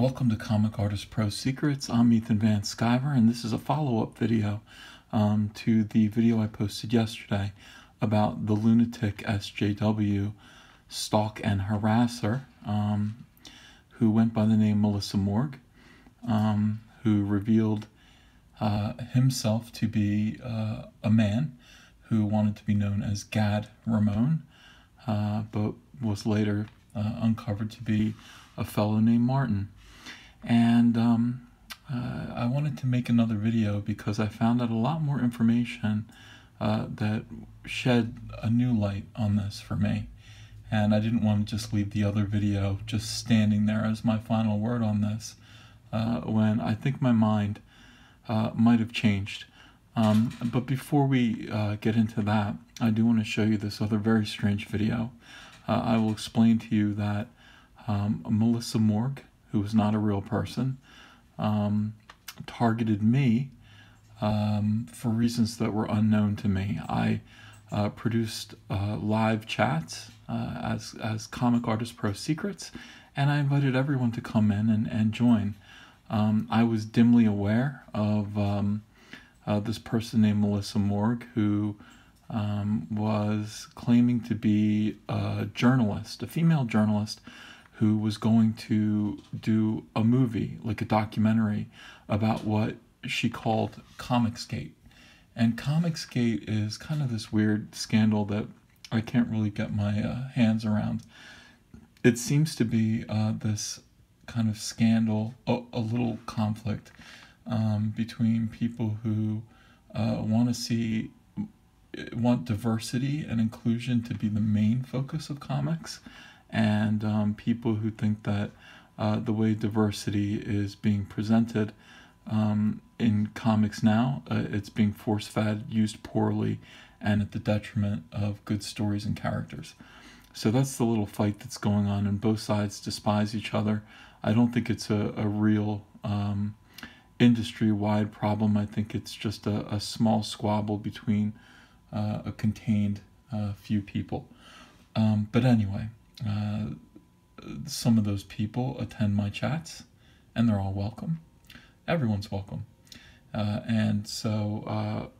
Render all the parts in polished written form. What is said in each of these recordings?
Welcome to Comic Artist Pro Secrets. I'm Ethan Van Sciver, and this is a follow-up video to the video I posted yesterday about the lunatic SJW stalk and harasser who went by the name Melissa Morgue, who revealed himself to be a man who wanted to be known as Gad Ramon, but was later uncovered to be a fellow named Martin. And I wanted to make another video because I found out a lot more information that shed a new light on this for me. And I didn't want to just leave the other video just standing there as my final word on this, when I think my mind might have changed. But before we get into that, I do want to show you this other very strange video. I will explain to you that Melissa Morgue, who is not a real person, targeted me for reasons that were unknown to me. I produced live chats as Comic Artist Pro Secrets, and I invited everyone to come in and join. I was dimly aware of this person named Melissa Morgue, who was claiming to be a journalist, a female journalist, who was going to do a movie, like a documentary, about what she called Comicsgate. And Comicsgate is kind of this weird scandal that I can't really get my hands around. It seems to be this kind of scandal, a little conflict between people who want diversity and inclusion to be the main focus of comics, and people who think that the way diversity is being presented in comics now, it's being force-fed, used poorly, and at the detriment of good stories and characters. So that's the little fight that's going on, and both sides despise each other. I don't think it's a real industry-wide problem. I think it's just a small squabble between a contained few people. But anyway, some of those people attend my chats, and they're all welcome. Everyone's welcome. And so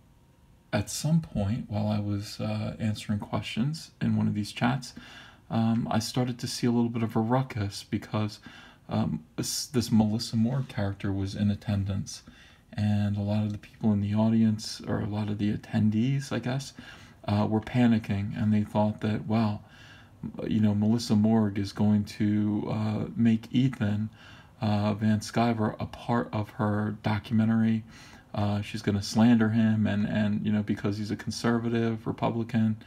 at some point, while I was answering questions in one of these chats, I started to see a little bit of a ruckus because this Melissa Morgue character was in attendance, and a lot of the people in the audience, or a lot of the attendees, I guess, were panicking, and they thought that, well, you know, Melissa Morgue is going to make Ethan Van Sciver a part of her documentary. She's going to slander him, and you know, because he's a conservative Republican,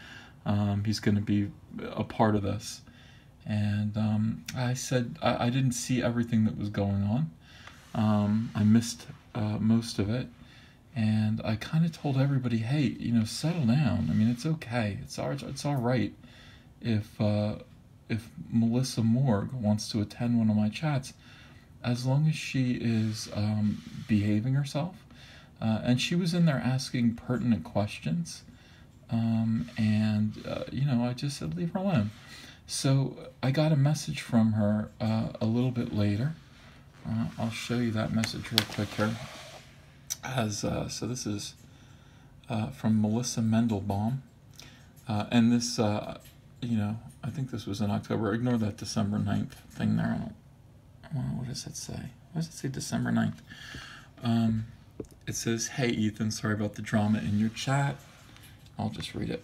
he's going to be a part of this. And I said I didn't see everything that was going on. I missed most of it, and I kind of told everybody, hey, you know, settle down. I mean, it's okay. It's all right if Melissa Morgue wants to attend one of my chats, as long as she is behaving herself. And she was in there asking pertinent questions, and you know, I just said, leave her alone. So I got a message from her a little bit later. I'll show you that message real quick here. So this is from Melissa Mendelbaum, and this, you know, I think this was in October. Ignore that December 9th thing there. What does that say? Why does it say December 9th? It says, hey Ethan, sorry about the drama in your chat. I'll just read it.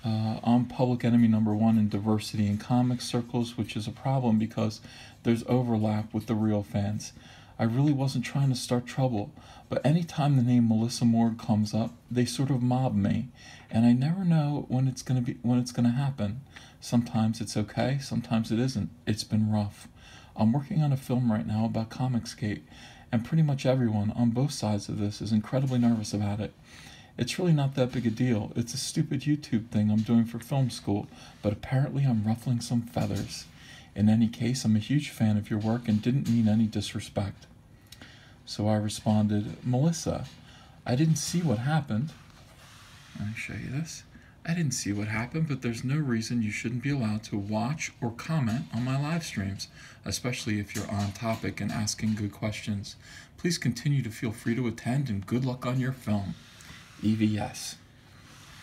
I'm public enemy #1 in diversity in comic circles, which is a problem because there's overlap with the real fans. I really wasn't trying to start trouble, but anytime the name Melissa Morgue comes up, they sort of mob me, and I never know when it's gonna happen. Sometimes it's okay, sometimes it isn't. It's been rough. I'm working on a film right now about Comicsgate, and pretty much everyone on both sides of this is incredibly nervous about it. It's really not that big a deal. It's a stupid YouTube thing I'm doing for film school, but apparently I'm ruffling some feathers. In any case, I'm a huge fan of your work and didn't mean any disrespect. So I responded, Melissa, I didn't see what happened. Let me show you this. I didn't see what happened, but there's no reason you shouldn't be allowed to watch or comment on my live streams, especially if you're on topic and asking good questions. Please continue to feel free to attend, and good luck on your film. EVS.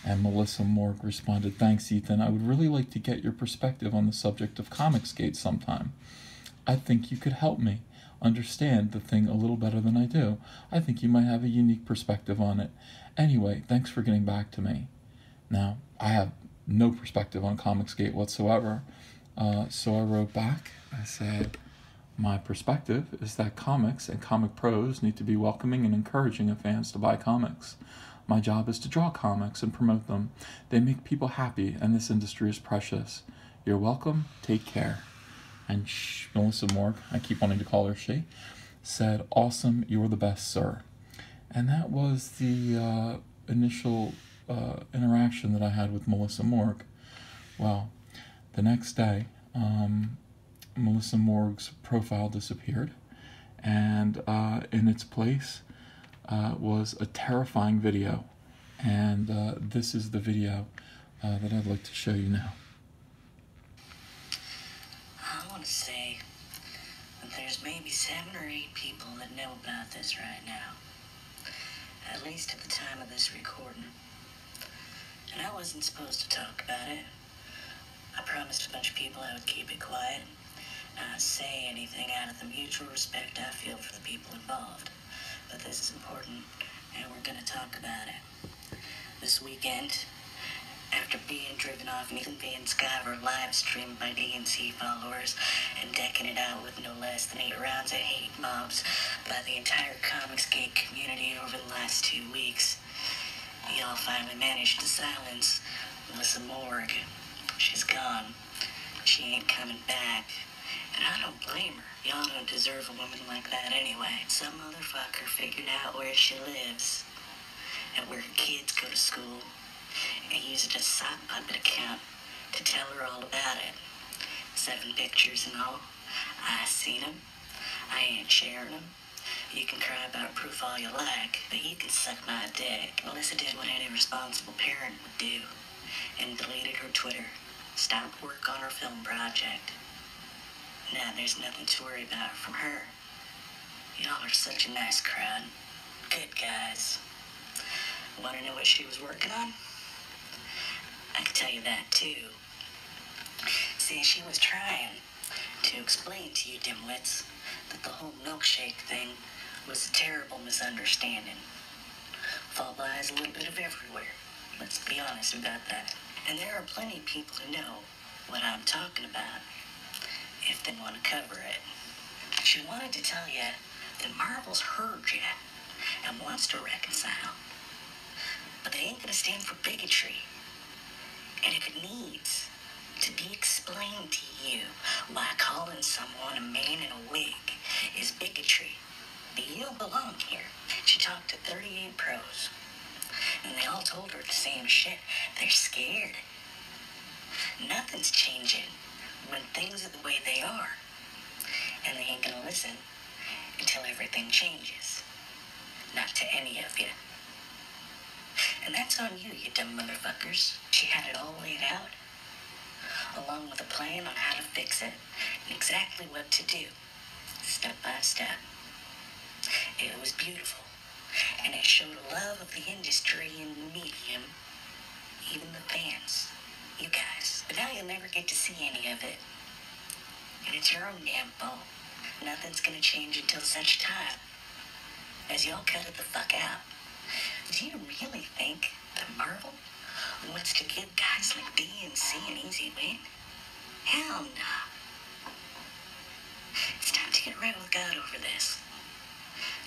And Melissa Morgue responded, "Thanks, Ethan. I would really like to get your perspective on the subject of Comicsgate sometime. I think you could help me understand the thing a little better than I do. I think you might have a unique perspective on it. Anyway, thanks for getting back to me." Now, I have no perspective on Comicsgate whatsoever, so I wrote back. I said, "My perspective is that comics and comic pros need to be welcoming and encouraging of fans to buy comics. My job is to draw comics and promote them. They make people happy, and this industry is precious. You're welcome. Take care." And Melissa Morgue, I keep wanting to call her she, said, "Awesome, you're the best, sir." And that was the initial interaction that I had with Melissa Morgue. Well, the next day, Melissa Morgue's profile disappeared, and in its place was a terrifying video. And this is the video that I'd like to show you now. I want to say that there's maybe 7 or 8 people that know about this right now, at least at the time of this recording. And I wasn't supposed to talk about it. I promised a bunch of people I would keep it quiet, not say anything out of the mutual respect I feel for the people involved. But this is important, and we're going to talk about it. This weekend, after being driven off Nathan Van Skyver live streamed by DNC followers and decking it out with no less than 8 rounds of hate mobs by the entire Comicsgate community over the last 2 weeks, y'all finally managed to silence Melissa Morgue. She's gone. She ain't coming back. And I don't blame her. Y'all don't deserve a woman like that anyway. Some motherfucker figured out where she lives and where her kids go to school and used a sock puppet account to tell her all about it. 7 pictures and all. I seen them. I ain't sharing them. You can cry about proof all you like, but you can suck my dick. Melissa did what any responsible parent would do and deleted her Twitter. Stopped work on her film project. Now there's nothing to worry about from her. Y'all are such a nice crowd. Good guys. Want to know what she was working on? I can tell you that too. See, she was trying to explain to you dimwits that the whole milkshake thing was a terrible misunderstanding. Fall lies a little bit of everywhere. Let's be honest about that. And there are plenty of people who know what I'm talking about, if they want to cover it. She wanted to tell you that Marvel's heard you and wants to reconcile, but they ain't gonna stand for bigotry. And if it needs to be explained to you why calling someone a man in a wig is bigotry, you don't belong here. She talked to 38 pros, and they all told her the same shit. They're scared. Nothing's changing when things are the way they are, and they ain't gonna listen until everything changes. Not to any of you. And that's on you, you dumb motherfuckers. She had it all laid out, along with a plan on how to fix it and exactly what to do, step by step. It was beautiful, and it showed a love of the industry and the medium, even the fans, you guys. But now you'll never get to see any of it, and it's your own damn fault. Nothing's gonna change until such time as y'all cut it the fuck out. Do you really think that Marvel wants to give guys like DNC an easy win? Hell no. It's time to get right with God over this.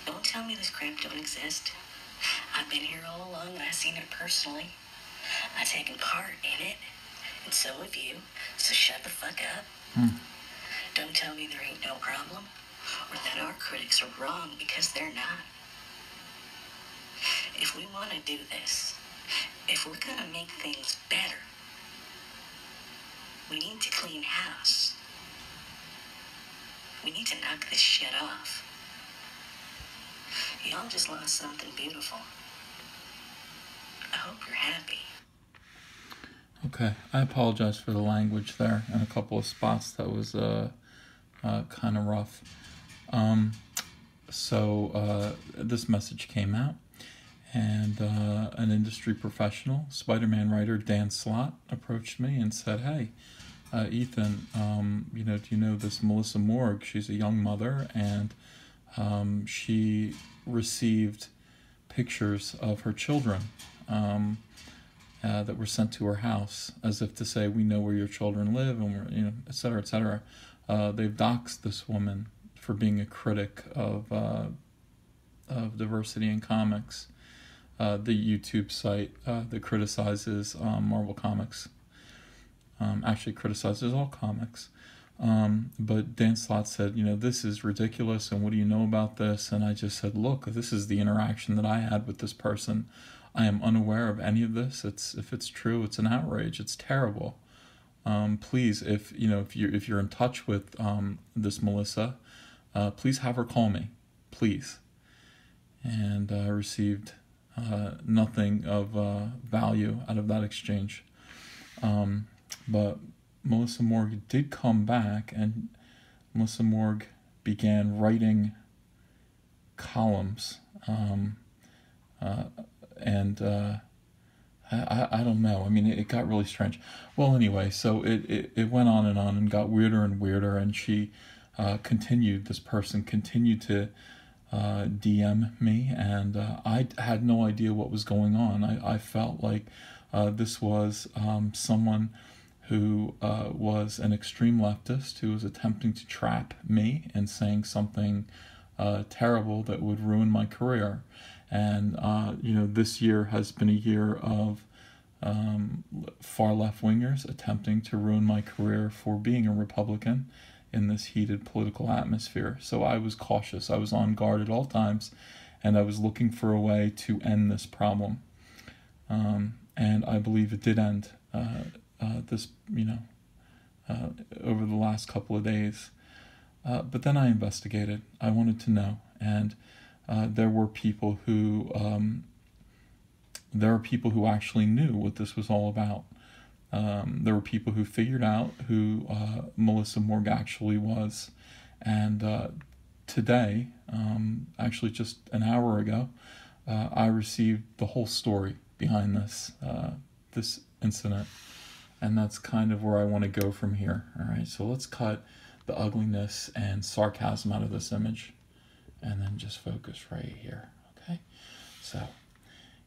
Don't tell me this crap don't exist. I've been here all along and I've seen it personally. I've taken part in it, and so have you, so shut the fuck up. Don't tell me there ain't no problem, or that our critics are wrong, because they're not. If we want to do this, if we're going to make things better, we need to clean house. We need to knock this shit off. Y'all just lost something beautiful. I hope you're happy. Okay, I apologize for the language there and a couple of spots that was kind of rough. Um, this message came out, and an industry professional, Spider-Man writer Dan Slott, approached me and said, "Hey, Ethan, do you know this Melissa Morgue? She's a young mother, and she received pictures of her children that were sent to her house, as if to say, we know where your children live, and we're, et cetera, et cetera." They've doxxed this woman for being a critic of diversity in comics. The YouTube site that criticizes Marvel Comics, actually criticizes all comics. But Dan Slott said, this is ridiculous, and what do you know about this? And I just said, look, this is the interaction that I had with this person. I am unaware of any of this. If it's true, it's an outrage. It's terrible. Please, if you're in touch with this Melissa, please have her call me, please. And I received nothing of value out of that exchange. But Melissa Morgue did come back, and Melissa Morgue began writing columns. I don't know. I mean, it got really strange. Well, anyway, so it went on and got weirder and weirder, and she this person continued to DM me, and I had no idea what was going on. I felt like this was someone who was an extreme leftist who was attempting to trap me and saying something terrible that would ruin my career. And this year has been a year of far left wingers attempting to ruin my career for being a Republican in this heated political atmosphere. So I was cautious. I was on guard at all times, and I was looking for a way to end this problem. And I believe it did end over the last couple of days. But then I investigated. I wanted to know, and there were people who actually knew what this was all about. There were people who figured out who Melissa Morgue actually was, and today, actually just an hour ago, I received the whole story behind this incident, and that's kind of where I want to go from here. All right, so let's cut the ugliness and sarcasm out of this image, and then just focus right here. Okay, so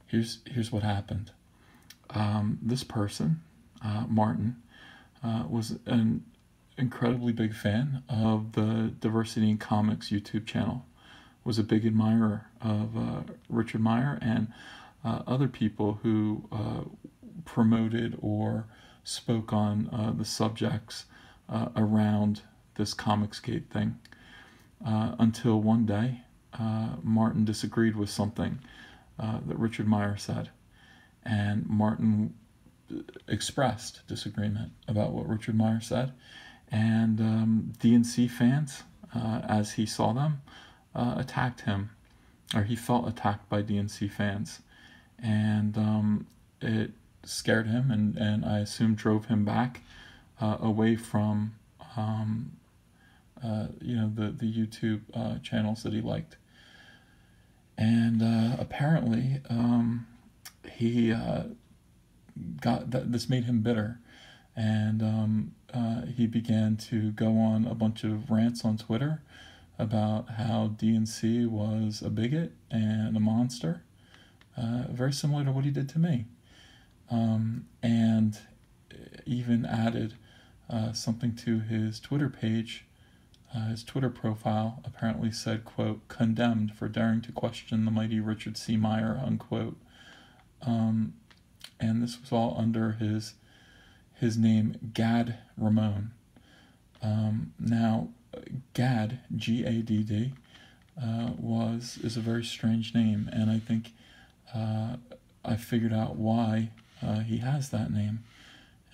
here's what happened. This person, Martin, was an incredibly big fan of the Diversity in Comics YouTube channel, was a big admirer of Richard Meyer and other people who promoted or spoke on the subjects around this Comicsgate thing, until one day Martin disagreed with something that Richard Meyer said, and Martin expressed disagreement about what Richard Meyer said, and DNC fans, as he saw them, attacked him, or he felt attacked by DNC fans, and it scared him, and I assume drove him back away from the YouTube channels that he liked. And apparently he this made him bitter, and he began to go on a bunch of rants on Twitter about how DNC was a bigot and a monster, very similar to what he did to me, and even added something to his Twitter page. His Twitter profile apparently said, quote, "condemned for daring to question the mighty Richard C. Meyer," unquote. And this was all under his name, Gad Ramon. Now, Gad, Gadd, is a very strange name, and I think I figured out why he has that name,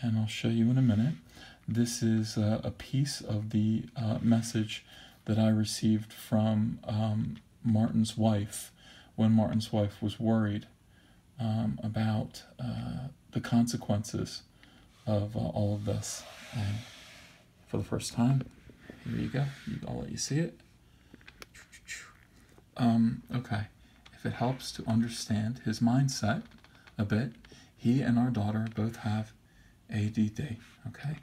and I'll show you in a minute. This is a piece of the message that I received from Martin's wife when Martin's wife was worried about the consequences of all of this. And for the first time, here you go. I'll let you see it. Okay. If it helps to understand his mindset a bit, he and our daughter both have ADD. Okay.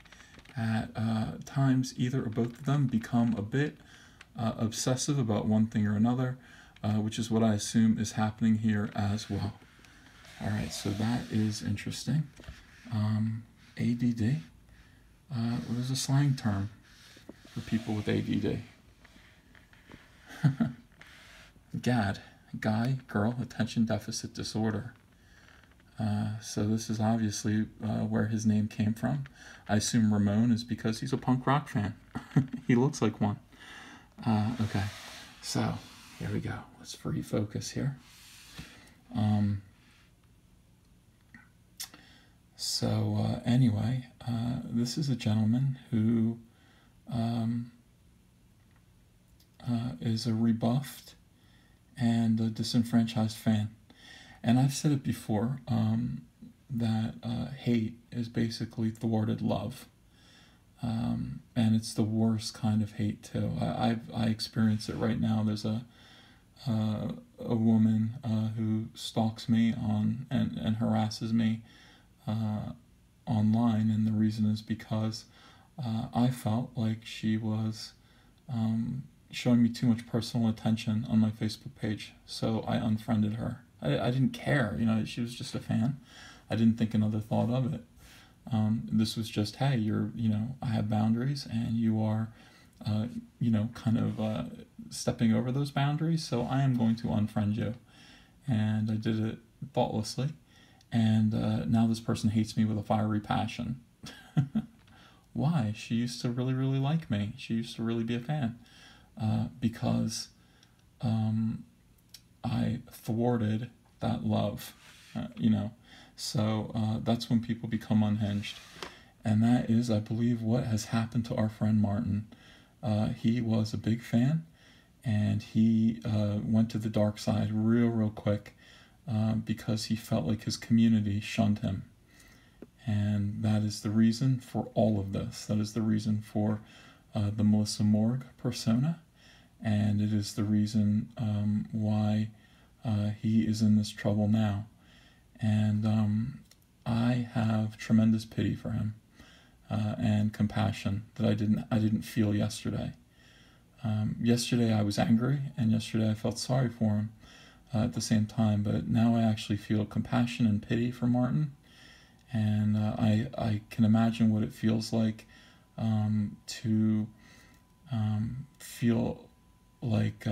At times, either or both of them become a bit obsessive about one thing or another, which is what I assume is happening here as well. All right, so that is interesting. ADD was a slang term for people with ADD. GAD, guy, girl, attention deficit disorder. So this is obviously where his name came from. I assume Ramon is because he's a punk rock fan. He looks like one. Okay, so here we go. Let's refocus here. Anyway, this is a gentleman who is a rebuffed and a disenfranchised fan. And I've said it before, that hate is basically thwarted love. And it's the worst kind of hate too. I experience it right now. There's a woman who stalks me on and harasses me online, and the reason is because I felt like she was showing me too much personal attention on my Facebook page, so I unfriended her. I didn't care, she was just a fan. I didn't think another thought of it. This was just, hey, I have boundaries, and you are, kind of stepping over those boundaries, so I am going to unfriend you. And I did it thoughtlessly, and now this person hates me with a fiery passion. Why? She used to really, really like me. She used to really be a fan, because I thwarted that love, So that's when people become unhinged. And that is, I believe, what has happened to our friend Martin. He was a big fan, and he went to the dark side real quick because he felt like his community shunned him. And that is the reason for all of this. That is the reason for the Melissa Morgue persona. And it is the reason why he is in this trouble now. And I have tremendous pity for him and compassion that I didn't feel yesterday. Yesterday I was angry, and yesterday I felt sorry for him at the same time. But now I actually feel compassion and pity for Martin, and I can imagine what it feels like to feel like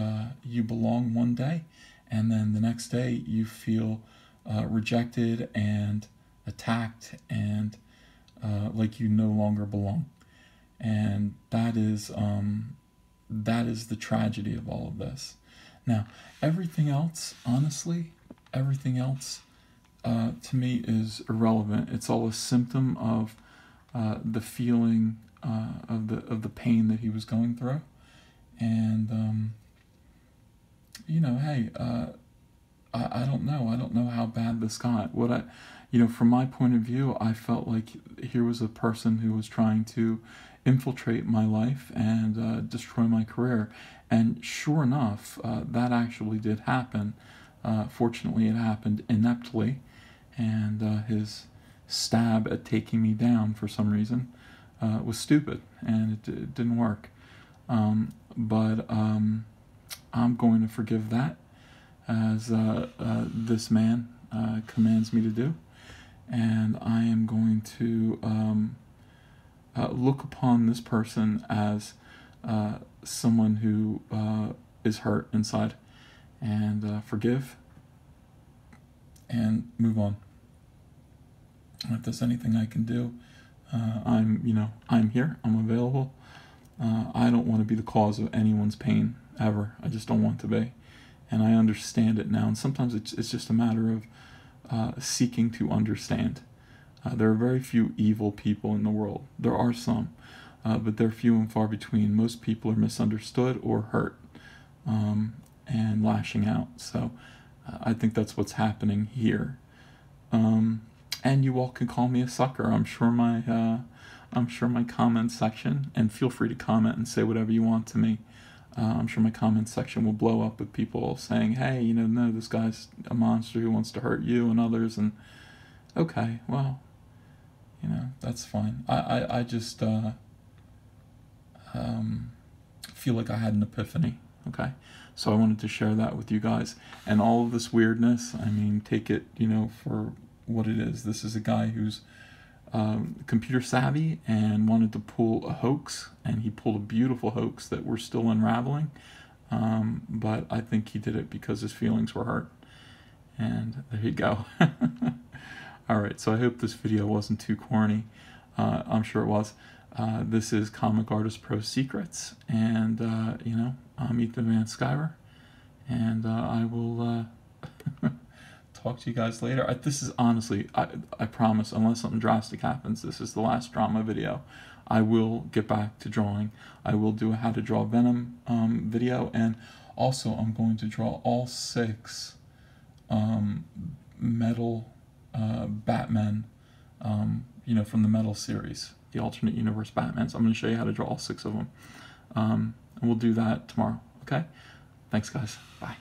you belong one day, and then the next day you feel rejected and attacked and like you no longer belong. And that is the tragedy of all of this. Now, everything else, honestly, to me is irrelevant. It's all a symptom of the feeling of the pain that he was going through. And hey, I don't know. I don't know how bad this got. From my point of view, I felt like here was a person who was trying to infiltrate my life and destroy my career. And sure enough, that actually did happen. Fortunately, it happened ineptly, and his stab at taking me down for some reason was stupid, and it didn't work. But I'm going to forgive that, as this man commands me to do, and I am going to look upon this person as someone who is hurt inside, and forgive and move on. If there's anything I can do, I'm here, I'm available. I don't want to be the cause of anyone's pain ever. I just don't want to be. And I understand it now. And sometimes it's just a matter of seeking to understand. There are very few evil people in the world. There are some, but they're few and far between. Most people are misunderstood or hurt and lashing out. So I think that's what's happening here. And you all can call me a sucker. I'm sure my comment section, and feel free to comment and say whatever you want to me. I'm sure my comment section will blow up with people saying, hey, you know, no, this guy's a monster who wants to hurt you and others. And okay, well, you know, that's fine. I just feel like I had an epiphany, okay? So I wanted to share that with you guys. And all of this weirdness, I mean, take it, you know, for what it is. This is a guy who's computer savvy and wanted to pull a hoax, and he pulled a beautiful hoax that we're still unraveling. But I think he did it because his feelings were hurt. And there you go. Alright, so I hope this video wasn't too corny. I'm sure it was. This is Comic Artist Pro Secrets, and you know, I'm Ethan Van Skyver, and I will talk to you guys later. This is honestly, I promise, unless something drastic happens, this is the last drama video. I will get back to drawing. I will do a how to draw Venom video, and also I'm going to draw all 6 metal Batman, you know, from the Metal series, the alternate universe Batmans. I'm going to show you how to draw all 6 of them. And we'll do that tomorrow, okay? Thanks, guys. Bye.